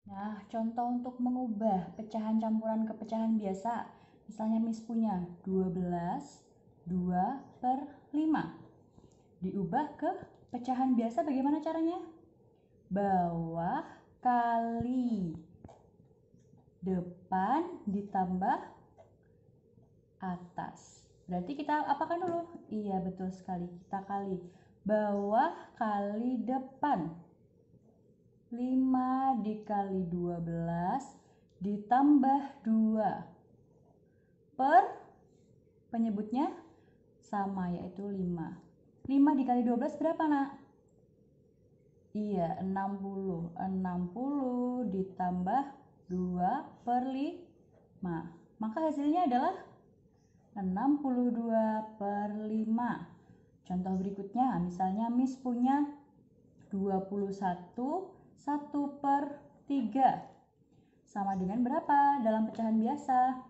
Nah, contoh untuk mengubah pecahan campuran ke pecahan biasa. Misalnya Miss punya 12, 2 per 5. Diubah ke pecahan biasa bagaimana caranya? Bawah kali depan ditambah atas. Berarti kita apakan dulu? Iya, betul sekali. Kita kali bawah kali depan. 5 dikali 12 ditambah 2 per penyebutnya sama, yaitu 5. 5 dikali 12 berapa, nak? Iya, 60. 60 ditambah 2 per 5. Maka hasilnya adalah 62 per 5. Contoh berikutnya, misalnya Miss punya 21, 1 per 3. Sama dengan berapa dalam pecahan biasa?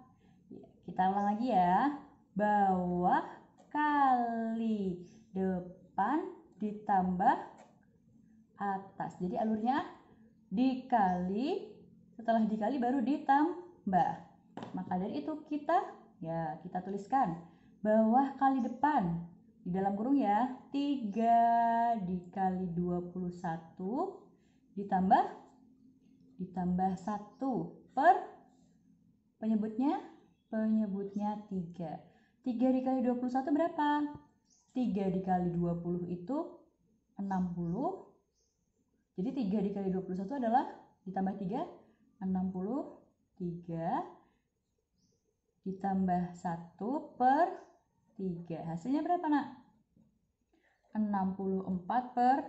Kita ulang lagi ya. Bawah kali depan ditambah atas. Jadi alurnya dikali, setelah dikali baru ditambah. Maka dari itu kita tuliskan bawah kali depan di dalam kurung ya, 3 dikali 21 ditambah 1 per penyebutnya 3. 3 dikali 21 berapa? 3 dikali 20 itu 60. Jadi 3 dikali 21 adalah ditambah 3, 63 ditambah 1 per 3. Hasilnya berapa, nak? 64 per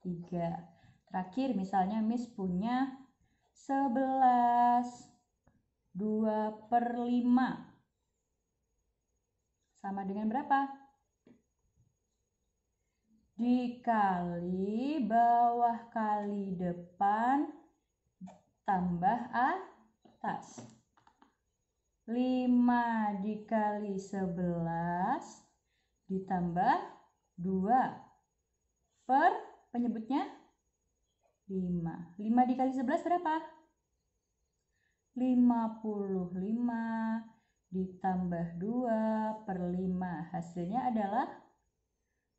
3. Terakhir, misalnya Miss punya 11, 2 per 5. Sama dengan berapa? Dikali bawah kali depan tambah atas. 5 dikali 11 ditambah 2 per penyebutnya 5. 5 dikali 11 berapa? 55 ditambah 2 per 5. Hasilnya adalah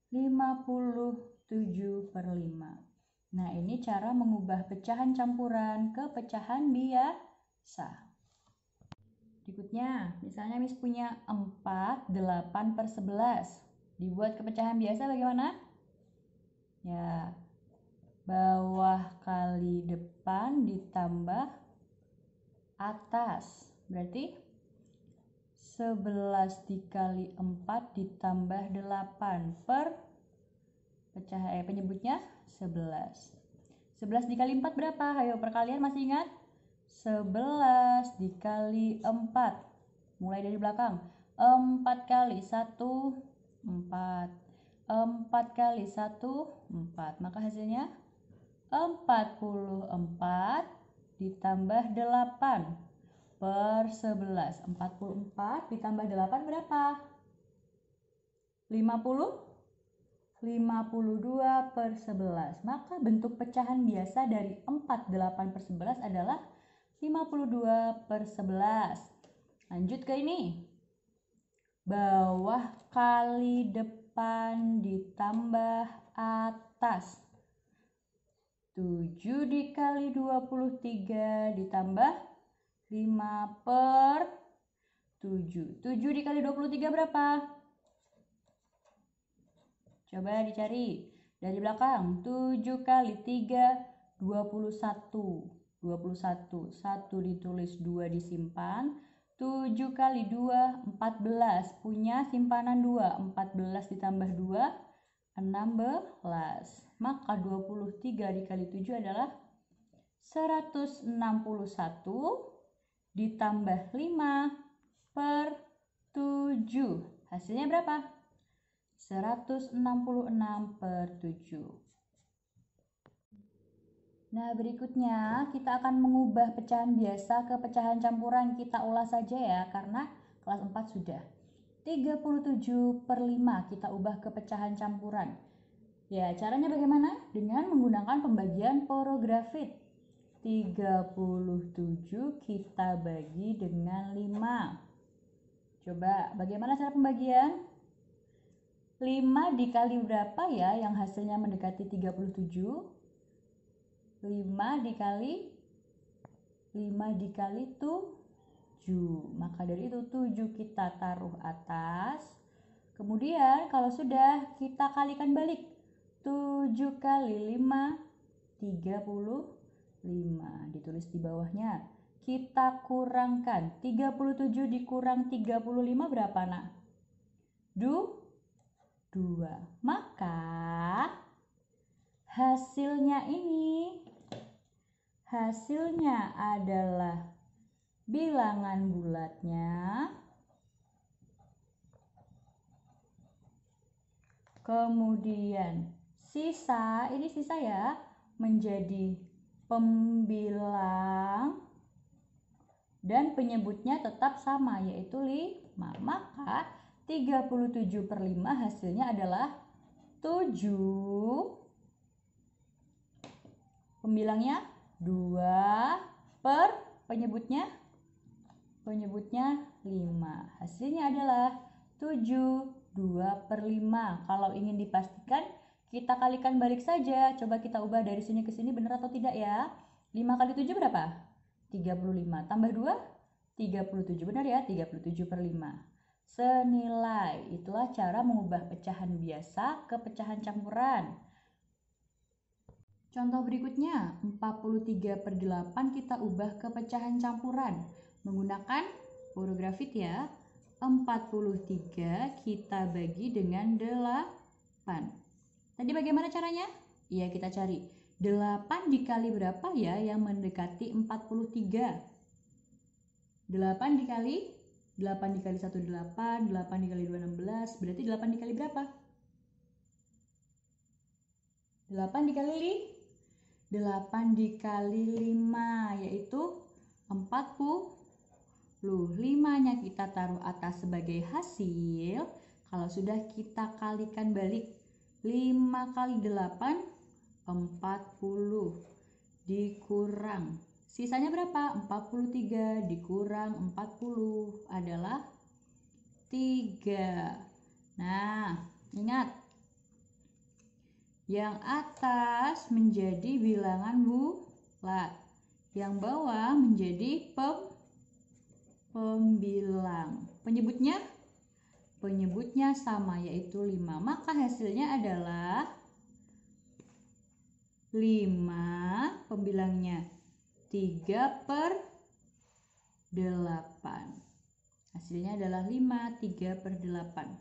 57 per 5. Nah, ini cara mengubah pecahan campuran ke pecahan biasa. Berikutnya, misalnya Miss punya 4, 8 per 11. Dibuat ke pecahan biasa bagaimana? Ya, bawah kali depan ditambah atas. Berarti 11 dikali 4 ditambah 8 per penyebutnya 11. 11 dikali 4 berapa? Ayo perkalian, masih ingat? 11 dikali 4. Mulai dari belakang. 4 kali 1, 4. 4 kali 1, 4. Maka hasilnya 44 ditambah 8 per 11. 44 ditambah 8 berapa? 50? 52 per 11. Maka bentuk pecahan biasa dari 48 per 11 adalah 52 per 11. Lanjut ke ini. Bawah kali depan ditambah atas. 7 dikali 23 ditambah 5 per 7. 7 dikali 23 berapa? Coba dicari dari belakang. 7 kali 3, 21. 21. 1 ditulis, 2 disimpan. 7 kali 2, 14. Punya simpanan 2. 14 ditambah 2, 16. Maka 23 dikali 7 adalah 161 ditambah 5 per 7. Hasilnya berapa? 166 per 7. Nah, berikutnya kita akan mengubah pecahan biasa ke pecahan campuran. Kita ulas saja ya, karena kelas 4 sudah. 37 per 5 kita ubah ke pecahan campuran. Ya, caranya bagaimana? Dengan menggunakan pembagian porografit. 37 kita bagi dengan 5. Coba bagaimana cara pembagian? 5 dikali berapa ya yang hasilnya mendekati 37? 5 dikali 7. Maka dari itu 7 kita taruh atas. Kemudian kalau sudah kita kalikan balik. 7 kali 5 35. Ditulis di bawahnya. Kita kurangkan 37 dikurang 35 berapa nak? 2. Maka hasilnya adalah bilangan bulatnya, kemudian sisa ya, menjadi pembilang dan penyebutnya tetap sama yaitu 5. Maka 37/5 hasilnya adalah 7. Pembilangnya 2 per penyebutnya 5. Hasilnya adalah 7. 2/5. Kalau ingin dipastikan kita kalikan balik saja. Coba kita ubah dari sini ke sini benar atau tidak ya. 5 kali 7 berapa? 35. Tambah 2 37. Benar ya? 37/5. Senilai. Itulah cara mengubah pecahan biasa ke pecahan campuran. Contoh berikutnya, 43/8 kita ubah ke pecahan campuran menggunakan porografit ya. 43 kita bagi dengan 8. Tadi bagaimana caranya? Iya, kita cari. 8 dikali berapa ya yang mendekati 43? 8 dikali 1 8, 8 dikali 2 16, berarti 8 dikali berapa? 8 dikali 5 yaitu 40. 5-nya kita taruh atas sebagai hasil. Kalau sudah kita kalikan balik 5 kali 8 40 dikurang sisanya berapa? 43 dikurang 40 adalah 3. Nah, ingat yang atas menjadi bilangan bulat, yang bawah menjadi pembilang. Penyebutnya sama yaitu 5. Maka hasilnya adalah 5, pembilangnya 3/8. Hasilnya adalah 5, 3/8.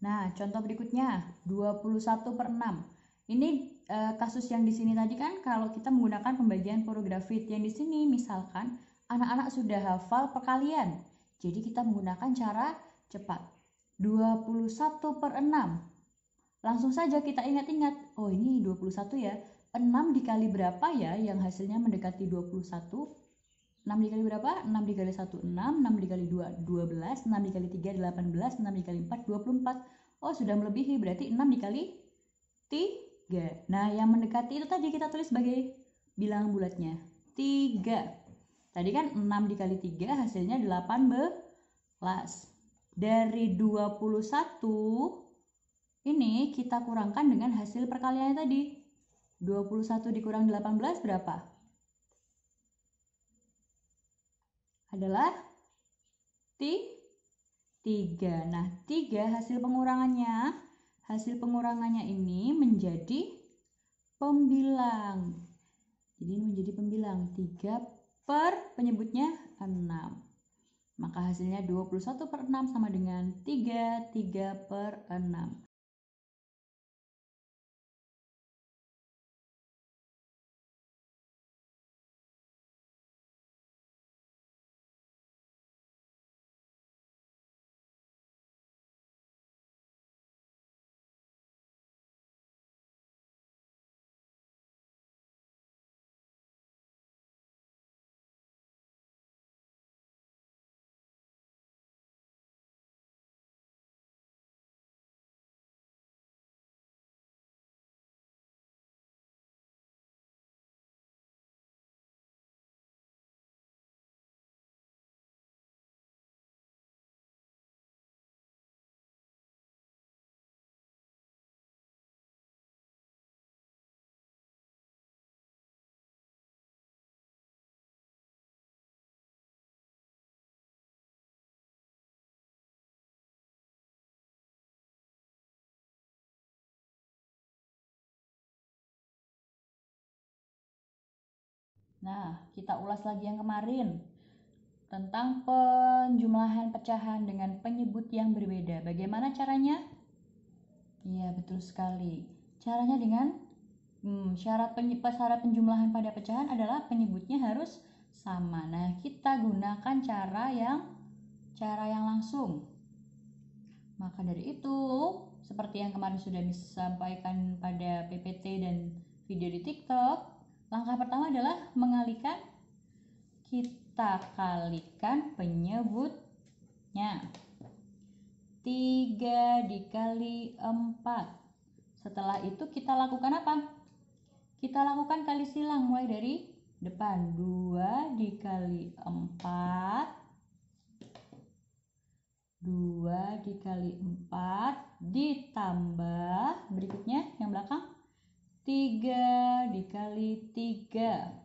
Nah, contoh berikutnya 21/6. Ini kasus yang di sini tadi kan kalau kita menggunakan pembagian porografit. Yang di sini misalkan anak-anak sudah hafal perkalian. Jadi kita menggunakan cara cepat. 21/6. Langsung saja kita ingat-ingat. Oh, ini 21 ya. 6 dikali berapa ya yang hasilnya mendekati 21? 6 dikali berapa? 6 dikali 1 6, 6 dikali 2 12, 6 dikali 3 18, 6 dikali 4 24. Oh, sudah melebihi, berarti 6 dikali 3. Nah, yang mendekati itu tadi kita tulis sebagai bilangan bulatnya 3. Tadi kan 6 dikali 3 hasilnya 18. Dari 21 ini kita kurangkan dengan hasil perkaliannya tadi. 21 dikurang 18 berapa? Adalah 3. Nah, 3 hasil pengurangannya ini menjadi pembilang. Jadi ini menjadi pembilang 3 per penyebutnya 6. Maka hasilnya 21/6 sama dengan 3/6. Nah, kita ulas lagi yang kemarin tentang penjumlahan pecahan dengan penyebut yang berbeda. Bagaimana caranya? Iya, betul sekali. Caranya dengan syarat penjumlahan pada pecahan adalah penyebutnya harus sama. Nah, kita gunakan cara yang langsung. Maka dari itu, seperti yang kemarin sudah disampaikan pada PPT dan video di TikTok, langkah pertama adalah mengalihkan. Kita kalikan penyebutnya. 3 dikali 4. Setelah itu kita lakukan apa? Kita lakukan kali silang mulai dari depan. 2 dikali 4. 2 dikali 4 ditambah berikutnya yang belakang 3 dikali 3.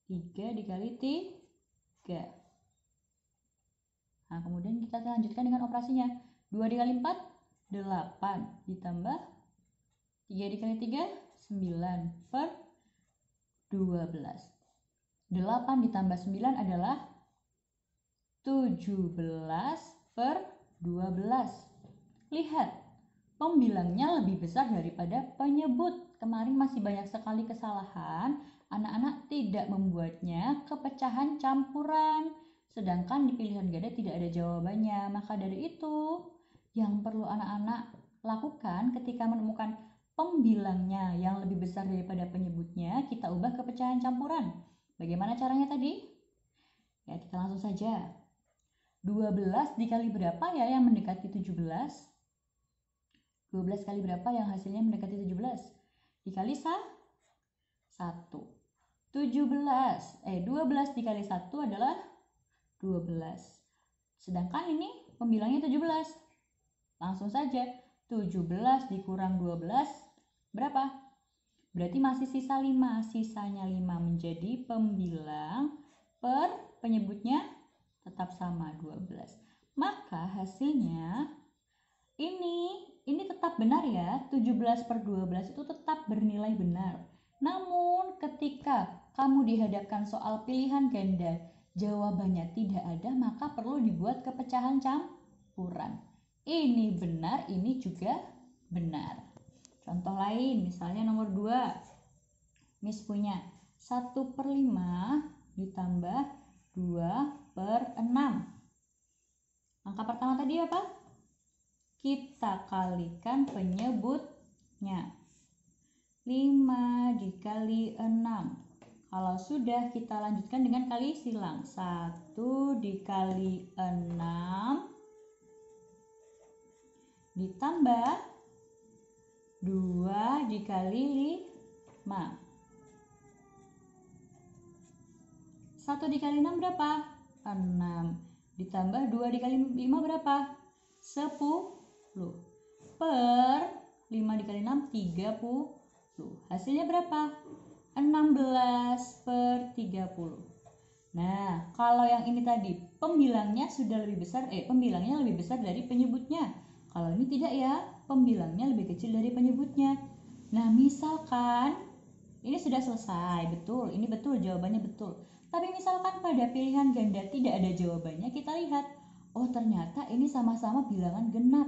3 dikali 3. Nah, kemudian kita lanjutkan dengan operasinya. 2 dikali 4, 8. Ditambah 3 dikali 3, 9 per 12. 8 ditambah 9 adalah 17 per 12. Lihat, pembilangnya lebih besar daripada penyebut. Kemarin masih banyak sekali kesalahan. Anak-anak tidak membuatnya kepecahan campuran. Sedangkan di pilihan ganda tidak ada jawabannya. Maka dari itu, yang perlu anak-anak lakukan ketika menemukan pembilangnya yang lebih besar daripada penyebutnya, kita ubah ke pecahan campuran. Bagaimana caranya tadi? Ya, kita langsung saja. 12 dikali berapa ya yang mendekati 17? 12 kali berapa yang hasilnya mendekati 17? Dikali 1. 12 dikali 1 adalah 12. Sedangkan ini pembilangnya 17. Langsung saja, 17 dikurang 12 berapa? Berarti masih sisa 5. Sisanya 5 menjadi pembilang per penyebutnya tetap sama 12. Maka hasilnya ini tetap benar ya. 17 per 12 itu tetap bernilai benar. Namun ketika kamu dihadapkan soal pilihan ganda, jawabannya tidak ada, maka perlu dibuat kepecahan campuran. Ini benar, ini juga benar. Contoh lain, misalnya nomor 2. Miss punya 1 per 5 ditambah 2 per 6. Angka pertama tadi apa? Kita kalikan penyebutnya. 5 dikali 6. Kalau sudah, kita lanjutkan dengan kali silang. 1 dikali 6 ditambah 2 dikali 5. 1 dikali 6 berapa? 6. Ditambah 2 dikali 5 berapa? 10. Per 5 dikali 6, 30. Hasilnya berapa? 16 per 30. Nah, kalau yang ini tadi pembilangnya pembilangnya lebih besar dari penyebutnya. Kalau ini tidak ya, pembilangnya lebih kecil dari penyebutnya. Nah, misalkan ini sudah selesai, betul, ini betul, jawabannya betul. Tapi misalkan pada pilihan ganda tidak ada jawabannya, kita lihat, oh ternyata ini sama-sama bilangan genap.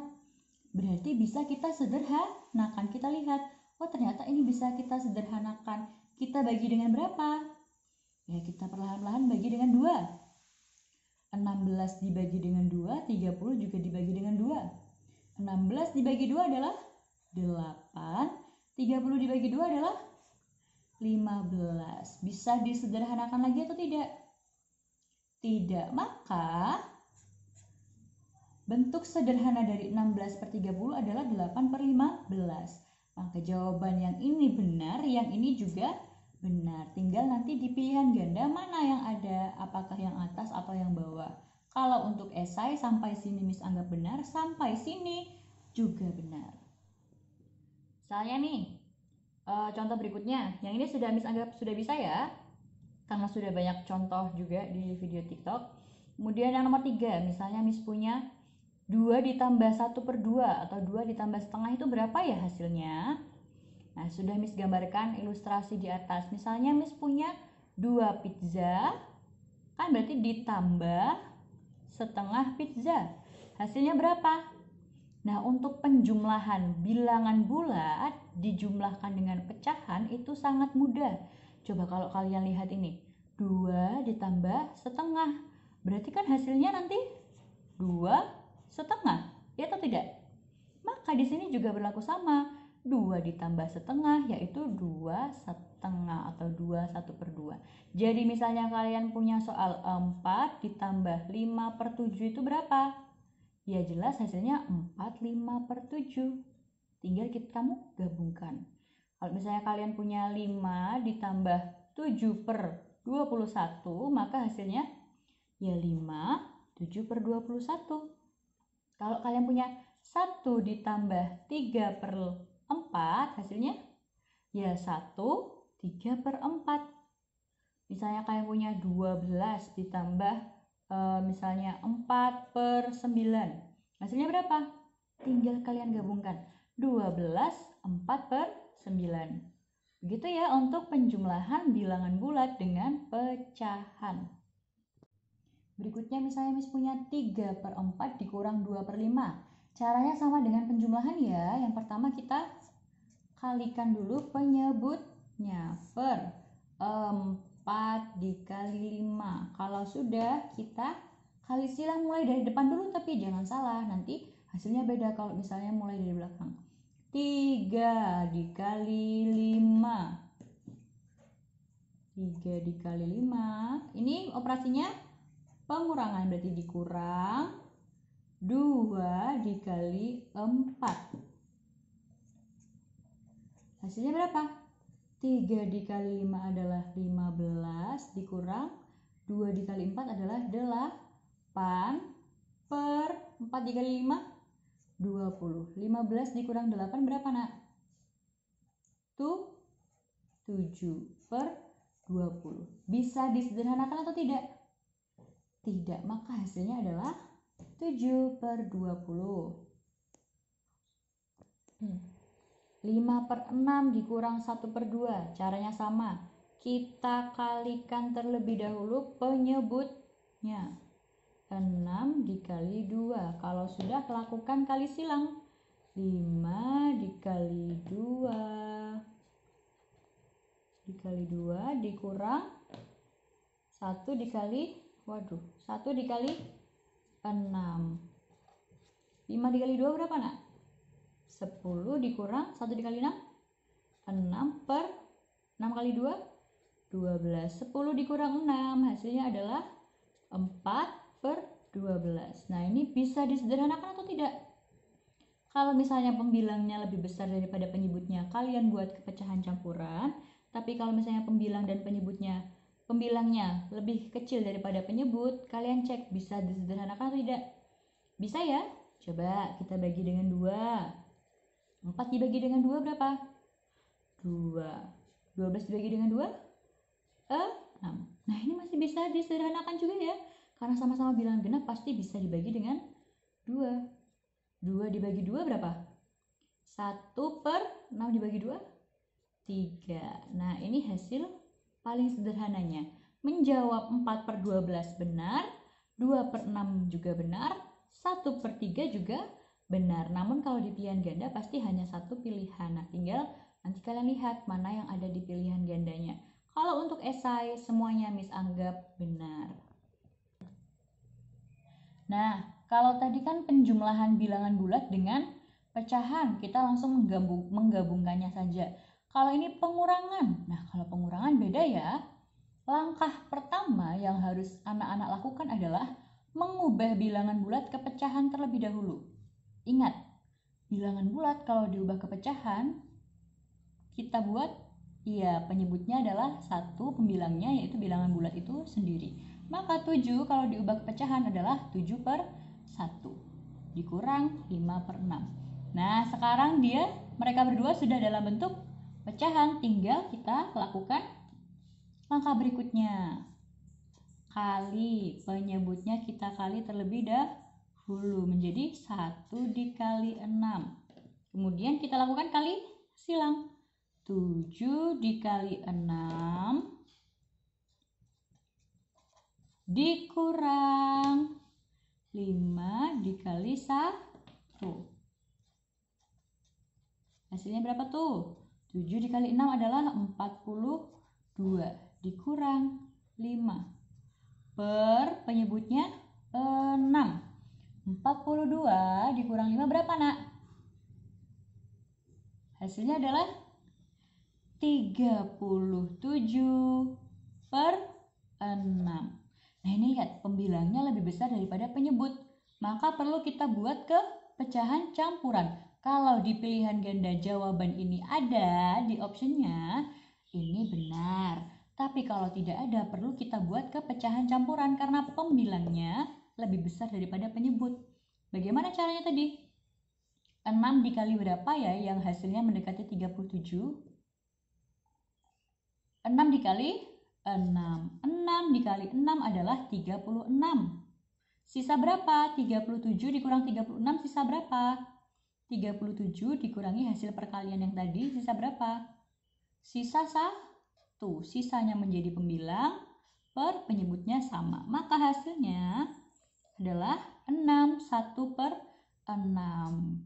Berarti bisa kita sederhanakan. Kita lihat, oh ternyata ini bisa kita sederhanakan. Kita bagi dengan berapa? Ya, kita perlahan-lahan bagi dengan 2. 16 dibagi dengan 2, 30 juga dibagi dengan 2. 16 dibagi 2 adalah 8. 30 dibagi 2 adalah 15. Bisa disederhanakan lagi atau tidak? Tidak. Maka bentuk sederhana dari 16 per 30 adalah 8 per 15. Maka jawaban yang ini benar, yang ini juga benar. Tinggal nanti di pilihan ganda mana yang ada, apakah yang atas atau yang bawah. Kalau untuk esai sampai sini Miss anggap benar, sampai sini juga benar. Misalnya nih, contoh berikutnya, yang ini sudah Miss anggap sudah bisa ya, karena sudah banyak contoh juga di video TikTok. Kemudian yang nomor 3, misalnya Miss punya 2 ditambah 1 per 2 atau 2 ditambah setengah itu berapa ya hasilnya? Nah, sudah Miss gambarkan ilustrasi di atas. Misalnya Miss punya 2 pizza, kan berarti ditambah setengah pizza. Hasilnya berapa? Nah, untuk penjumlahan bilangan bulat dijumlahkan dengan pecahan itu sangat mudah. Coba kalau kalian lihat ini, 2 ditambah setengah. Berarti kan hasilnya nanti 2 setengah, ya atau tidak? Maka di sini juga berlaku sama. 2 ditambah setengah yaitu 2 setengah atau 2/1/2. Jadi misalnya kalian punya soal 4 ditambah 5/7 itu berapa? Ya jelas hasilnya 4/5/7. Tinggal kamu gabungkan. Kalau misalnya kalian punya 5 ditambah 7/21, maka hasilnya ya 5 7/21. Kalau kalian punya 1 ditambah 3/4, hasilnya ya 1 3/4. Misalnya kalian punya 12 ditambah misalnya 4/9, hasilnya berapa? Tinggal kalian gabungkan 12 4/9. Begitu ya untuk penjumlahan bilangan bulat dengan pecahan. Berikutnya misalnya Miss punya 3/4 dikurang 2/5. Caranya sama dengan penjumlahan ya. Yang pertama kita kalikan dulu penyebutnya per 4 dikali 5. Kalau sudah, kita kali silang mulai dari depan dulu, tapi jangan salah, nanti hasilnya beda kalau misalnya mulai dari belakang. 3 dikali 5. 3 dikali 5. Ini operasinya pengurangan, berarti dikurang 2 dikali 4. Hasilnya berapa? 3 dikali 5 adalah 15 dikurang 2 dikali 4 adalah 8 per 4 dikali 5 20. 15 dikurang 8 berapa nak? Tuh 7/20. Bisa disederhanakan atau tidak? Tidak, maka hasilnya adalah 7/20. 5/6 dikurang 1/2. Caranya sama. Kita kalikan terlebih dahulu penyebutnya. 6 dikali 2. Kalau sudah, lakukan kali silang. 5 dikali 2 dikali 2 dikurang 1 dikali 1 dikali 6. 5 dikali 2 berapa nak? 10 dikurang 1 dikali 6 6 per 6 kali 2 12. 10 dikurang 6 hasilnya adalah 4/12. Nah, ini bisa disederhanakan atau tidak? Kalau misalnya pembilangnya lebih besar daripada penyebutnya, kalian buat kepecahan campuran. Tapi kalau misalnya pembilang dan pembilangnya lebih kecil daripada penyebut, kalian cek bisa disederhanakan atau tidak? Bisa ya? Coba kita bagi dengan 2. 4 dibagi dengan 2 berapa? 2. 12 dibagi dengan 2? 6. Nah, ini masih bisa disederhanakan juga ya. Karena sama-sama bilangan genap pasti bisa dibagi dengan 2. 2 dibagi 2 berapa? 1/6 dibagi 2? 3. Nah, ini hasil paling sederhananya. Menjawab 4/12 benar, 2/6 juga benar, 1/3 juga benar. Namun kalau di pilihan ganda pasti hanya satu pilihan. Nah, tinggal nanti kalian lihat mana yang ada di pilihan gandanya. Kalau untuk esai semuanya Miss anggap benar. Nah, kalau tadi kan penjumlahan bilangan bulat dengan pecahan, kita langsung menggabungkannya saja. Kalau ini pengurangan, nah kalau pengurangan beda ya. Langkah pertama yang harus anak-anak lakukan adalah mengubah bilangan bulat ke pecahan terlebih dahulu. Ingat, bilangan bulat kalau diubah ke pecahan, kita buat, ya penyebutnya adalah 1, pembilangnya yaitu bilangan bulat itu sendiri. Maka 7 kalau diubah ke pecahan adalah 7/1 dikurang 5/6. Nah, sekarang mereka berdua sudah dalam bentuk pecahan, tinggal kita lakukan langkah berikutnya. Kali, penyebutnya kita kali terlebih dahulu menjadi 1 dikali 6. Kemudian kita lakukan kali silang. 7 dikali 6 dikurang 5 dikali 1. Hasilnya berapa tuh? 7 dikali 6 adalah 42 dikurang 5 per penyebutnya 6. 42 dikurang 5 berapa, Nak? Hasilnya adalah 37 per 6. Nah, ini lihat, pembilangnya lebih besar daripada penyebut. Maka perlu kita buat ke pecahan campuran. Kalau di pilihan ganda jawaban ini ada di optionnya, ini benar. Tapi kalau tidak ada, perlu kita buat ke pecahan campuran karena pembilangnya lebih besar daripada penyebut. Bagaimana caranya tadi? 6 dikali berapa ya yang hasilnya mendekati 37? 6 dikali 6. 6 dikali 6 adalah 36. Sisa berapa? 37 dikurang 36 sisa berapa? 37 dikurangi hasil perkalian yang tadi sisa berapa? Sisa 1. Sisanya menjadi pembilang per penyebutnya sama. Maka hasilnya adalah 6. 1 per 6.